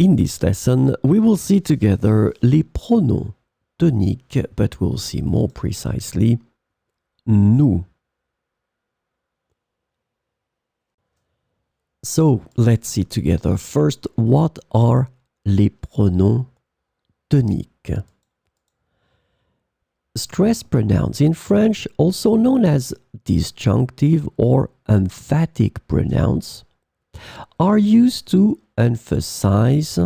In this lesson, we will see together les pronoms toniques, but we'll see more precisely nous. So, let's see together first what are les pronoms toniques. Stress pronouns in French, also known as disjunctive or emphatic pronouns, are used to emphasize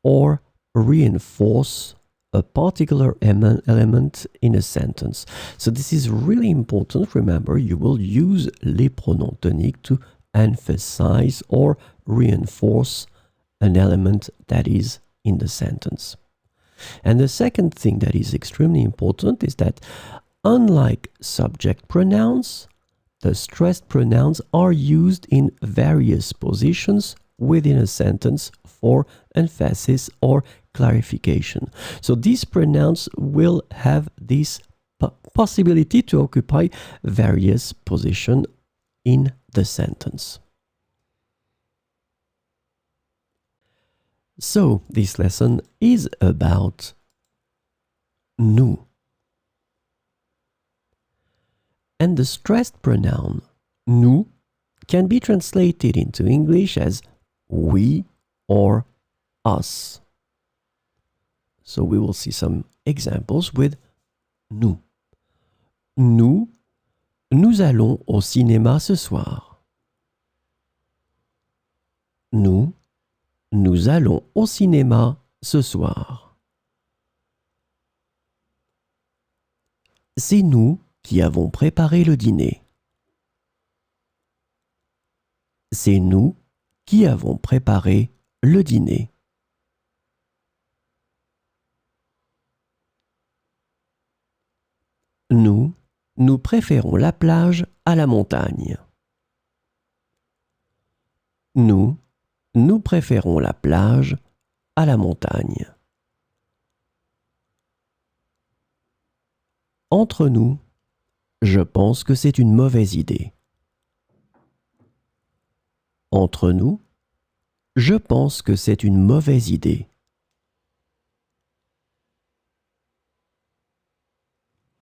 or reinforce a particular element in a sentence. So this is really important. Remember, you will use les pronoms toniques to emphasize or reinforce an element that is in the sentence. And the second thing that is extremely important is that unlike subject pronouns, the stressed pronouns are used in various positions within a sentence for emphasis or clarification. So these pronouns will have this possibility to occupy various positions in the sentence. So this lesson is about nous. And the stressed pronoun nous can be translated into English as we or us. So we will see some examples with nous. Nous allons au cinéma ce soir. Nous allons au cinéma ce soir. C'est nous qui avons préparé le dîner. C'est nous qui avons préparé le dîner. Nous préférons la plage à la montagne. Nous préférons la plage à la montagne. Entre nous, je pense que c'est une mauvaise idée. Entre nous, je pense que c'est une mauvaise idée.